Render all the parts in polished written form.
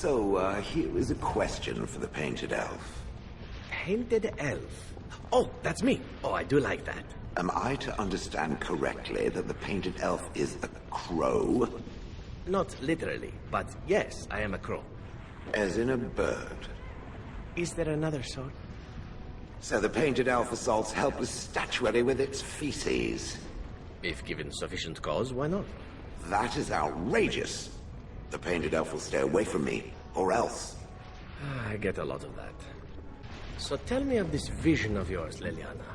Here is a question for the Painted Elf. Painted Elf? Oh, that's me. Oh, I do like that. Am I to understand correctly that the Painted Elf is a crow? Not literally, but yes, I am a crow. As in a bird? Is there another sort? So the Painted Elf assaults helpless statuary with its feces? If given sufficient cause, why not? That is outrageous. The Painted Elf will stay away from me, or else. I get a lot of that. So tell me of this vision of yours, Leliana.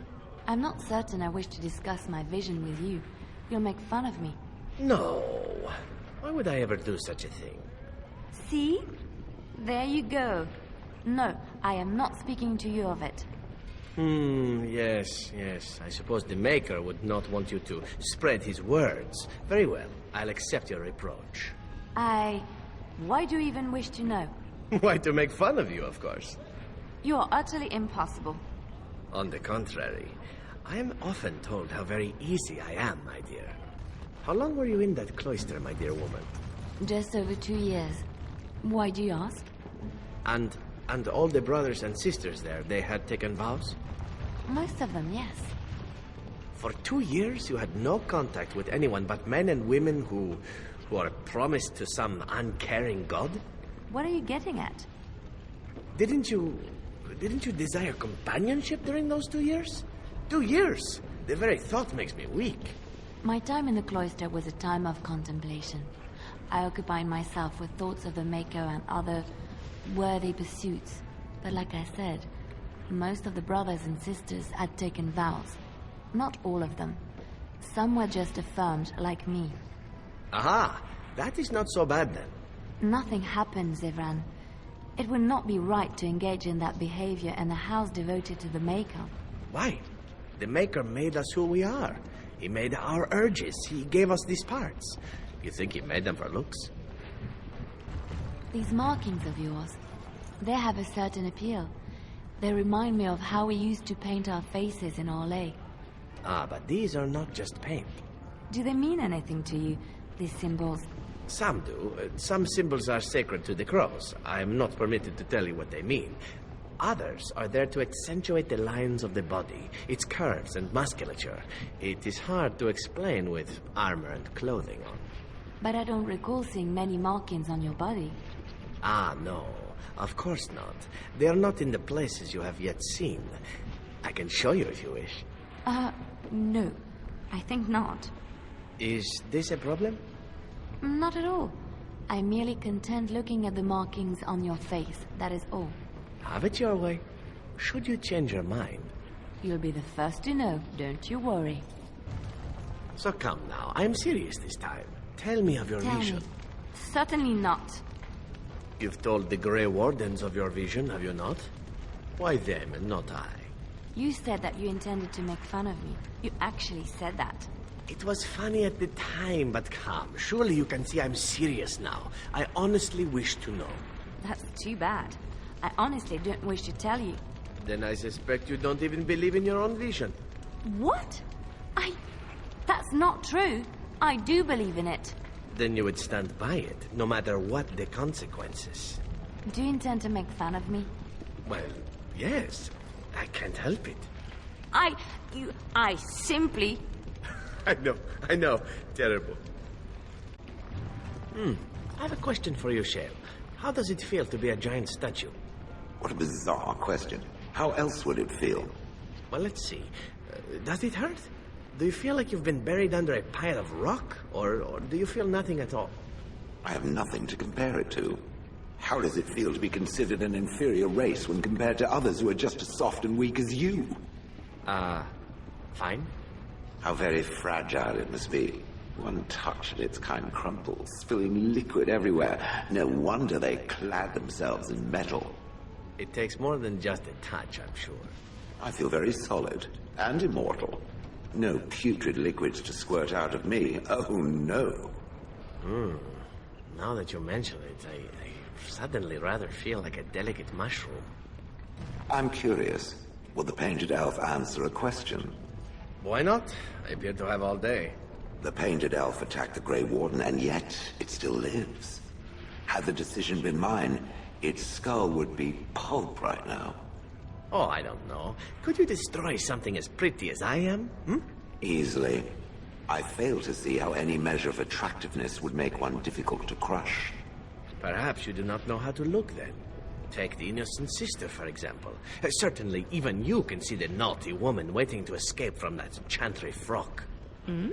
I'm not certain I wish to discuss my vision with you. You'll make fun of me. No. Why would I ever do such a thing? See? There you go. No, I am not speaking to you of it. Yes. I suppose the Maker would not want you to spread his words. Very well, I'll accept your reproach. Why do you even wish to know? Why, to make fun of you, of course. You are utterly impossible. On the contrary, I am often told how very easy I am, my dear. How long were you in that cloister, my dear woman? Just over 2 years. Why do you ask? And all the brothers and sisters there, they had taken vows? Most of them, yes. For 2 years you had no contact with anyone but men and women who are promised to some uncaring god? What are you getting at? Didn't you desire companionship during those 2 years? 2 years! The very thought makes me weak. My time in the cloister was a time of contemplation. I occupied myself with thoughts of the Maker and other worthy pursuits. But like I said, most of the brothers and sisters had taken vows. Not all of them. Some were just affirmed, like me. Aha! That is not so bad then. Nothing happened, Zevran. It would not be right to engage in that behavior in a house devoted to the Maker. Why? The Maker made us who we are. He made our urges. He gave us these parts. You think he made them for looks? These markings of yours, they have a certain appeal. They remind me of how we used to paint our faces in Orlais. Ah, but these are not just paint. Do they mean anything to you, these symbols? Some do. Some symbols are sacred to the crows. I am not permitted to tell you what they mean. Others are there to accentuate the lines of the body, its curves and musculature. It is hard to explain with armor and clothing on. But I don't recall seeing many markings on your body. Ah, no. Of course not. They are not in the places you have yet seen. I can show you if you wish. No. I think not. Is this a problem? Not at all. I'm merely content looking at the markings on your face, that is all. Have it your way. Should you change your mind? You'll be the first to know, don't you worry. So come now, I'm serious this time. Tell me of your vision. Me. Certainly not. You've told the Grey Wardens of your vision, have you not? Why them and not I? You said that you intended to make fun of me. You actually said that. It was funny at the time, but come, surely you can see I'm serious now. I honestly wish to know. That's too bad. I honestly don't wish to tell you. Then I suspect you don't even believe in your own vision. What? That's not true. I do believe in it. Then you would stand by it, no matter what the consequences. Do you intend to make fun of me? Well, yes. I can't help it. I simply... I know. Terrible. I have a question for you, Shale. How does it feel to be a giant statue? What a bizarre question. How else would it feel? Well, let's see. Does it hurt? Do you feel like you've been buried under a pile of rock? Or do you feel nothing at all? I have nothing to compare it to. How does it feel to be considered an inferior race when compared to others who are just as soft and weak as you? Fine. How very fragile it must be. One touch and its kind crumples, spilling liquid everywhere. No wonder they clad themselves in metal. It takes more than just a touch, I'm sure. I feel very solid and immortal. No putrid liquids to squirt out of me. Oh, no. Now that you mention it, I suddenly rather feel like a delicate mushroom. I'm curious. Will the Painted Elf answer a question? Why not? I appear to have all day. The Painted Elf attacked the Grey Warden, and yet it still lives. Had the decision been mine, its skull would be pulp right now. Oh, I don't know. Could you destroy something as pretty as I am? Hmm? Easily. I fail to see how any measure of attractiveness would make one difficult to crush. Perhaps you do not know how to look then. Take the innocent sister, for example. Certainly, even you can see the naughty woman waiting to escape from that chantry frock. Hmm?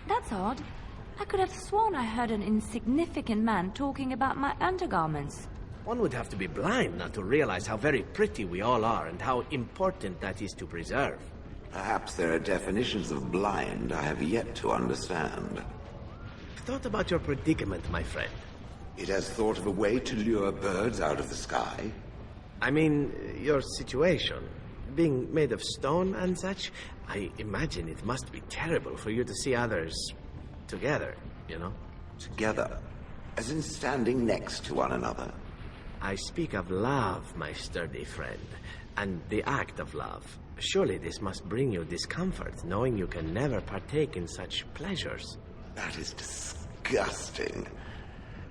That's odd. I could have sworn I heard an insignificant man talking about my undergarments. One would have to be blind not to realize how very pretty we all are and how important that is to preserve. Perhaps there are definitions of blind I have yet to understand. Thought about your predicament, my friend. It has thought of a way to lure birds out of the sky. I mean, your situation. Being made of stone and such, I imagine it must be terrible for you to see others together, you know? Together? As in standing next to one another? I speak of love, my sturdy friend, and the act of love. Surely this must bring you discomfort, knowing you can never partake in such pleasures. That is disgusting.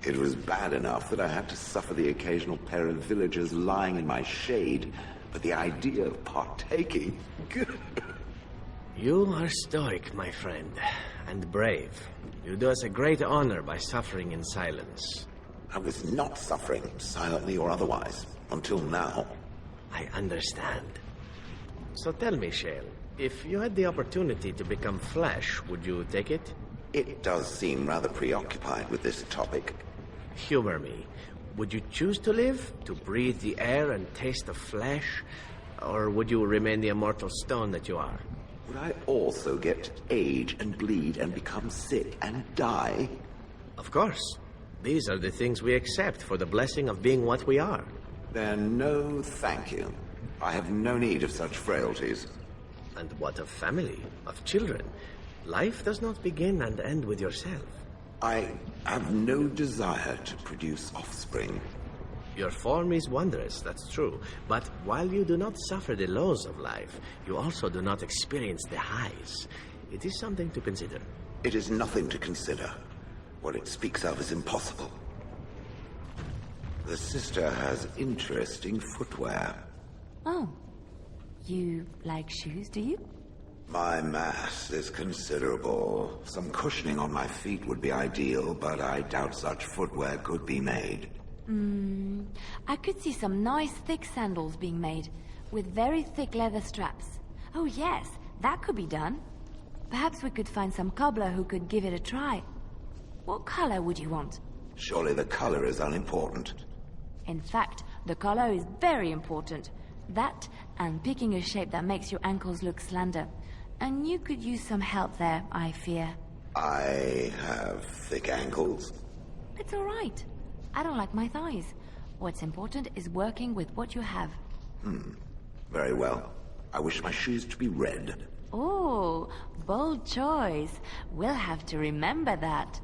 It was bad enough that I had to suffer the occasional pair of villagers lying in my shade, but the idea of partaking... You are stoic, my friend, and brave. You do us a great honor by suffering in silence. I was not suffering, silently or otherwise, until now. I understand. So tell me, Shale, if you had the opportunity to become flesh, would you take it? It does seem rather preoccupied with this topic. Humor me. Would you choose to live, to breathe the air and taste the flesh? Or would you remain the immortal stone that you are? Would I also get to age and bleed and become sick and die? Of course. These are the things we accept for the blessing of being what we are. Then no thank you. I have no need of such frailties. And what of family, of children? Life does not begin and end with yourself. I have no desire to produce offspring. Your form is wondrous, that's true. But while you do not suffer the lows of life, you also do not experience the highs. It is something to consider. It is nothing to consider. What it speaks of is impossible. The sister has interesting footwear. Oh. You like shoes, do you? My mass is considerable. Some cushioning on my feet would be ideal, but I doubt such footwear could be made. I could see some nice thick sandals being made, with very thick leather straps. Oh yes, that could be done. Perhaps we could find some cobbler who could give it a try. What color would you want? Surely the color is unimportant. In fact, the color is very important. That, and picking a shape that makes your ankles look slender. And you could use some help there, I fear. I have thick ankles. It's all right. I don't like my thighs. What's important is working with what you have. Very well. I wish my shoes to be red. Oh, bold choice. We'll have to remember that.